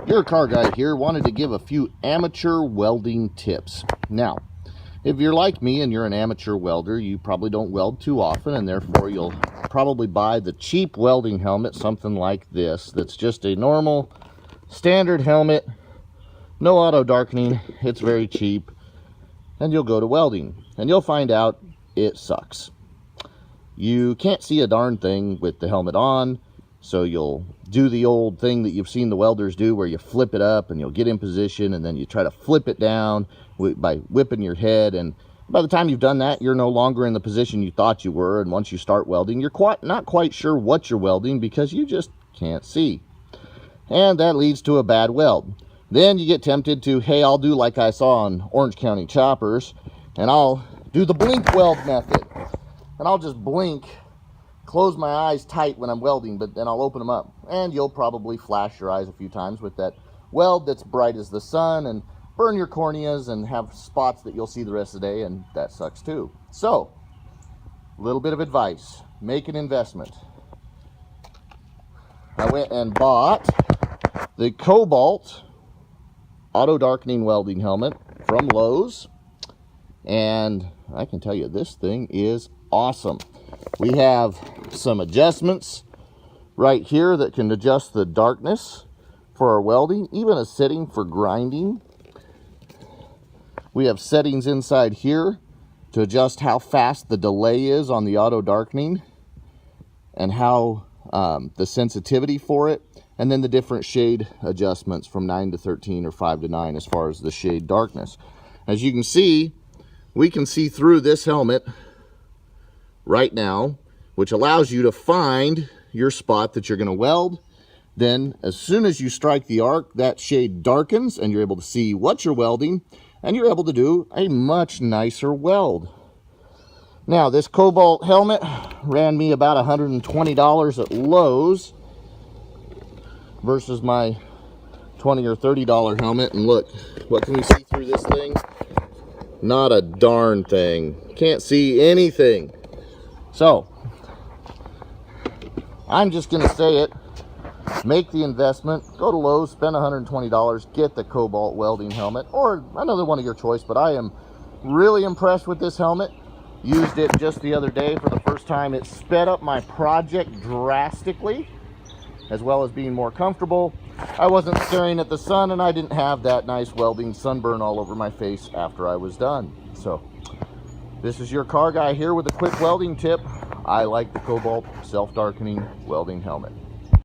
Your car guy here wanted to give a few amateur welding tips. Now, if you're like me and you're an amateur welder, you probably don't weld too often, and therefore you'll probably buy the cheap welding helmet, something like this, that's just a normal standard helmet, no auto darkening, it's very cheap, and you'll go to welding and you'll find out it sucks. You can't see a darn thing with the helmet on, so you'll do the old thing that you've seen the welders do where you flip it up and you'll get in position and then you try to flip it down by whipping your head, and by the time you've done that, you're no longer in the position you thought you were, and once you start welding, you're not quite sure what you're welding because you just can't see. And that leads to a bad weld. Then you get tempted to, hey, I'll do like I saw on Orange County Choppers, and I'll do the blink weld method. And I'll just blink, close my eyes tight when I'm welding, but then I'll open them up. And you'll probably flash your eyes a few times with that weld that's bright as the sun and burn your corneas and have spots that you'll see the rest of the day, and that sucks too. So, a little bit of advice. Make an investment. I went and bought the Kobalt auto darkening welding helmet from Lowe's, and I can tell you this thing is awesome. We have some adjustments right here that can adjust the darkness for our welding, even a setting for grinding. We have settings inside here to adjust how fast the delay is on the auto darkening and how the sensitivity for it, and then the different shade adjustments from 9 to 13 or 5 to 9 as far as the shade darkness. As you can see, we can see through this helmet right now, which allows you to find your spot that you're going to weld. Then as soon as you strike the arc, that shade darkens and you're able to see what you're welding, and you're able to do a much nicer weld. Now, this Kobalt helmet ran me about $120 at Lowe's versus my $20 or $30 helmet. And look, what can we see through this thing? Not a darn thing. Can't see anything. So, I'm just going to say it. Make the investment, go to Lowe's, spend $120, get the Kobalt welding helmet, or another one of your choice, but I am really impressed with this helmet. Used it just the other day for the first time. It sped up my project drastically, as well as being more comfortable. I wasn't staring at the sun, and I didn't have that nice welding sunburn all over my face after I was done. So, this is your car guy here with a quick welding tip. I like the Kobalt self-darkening welding helmet.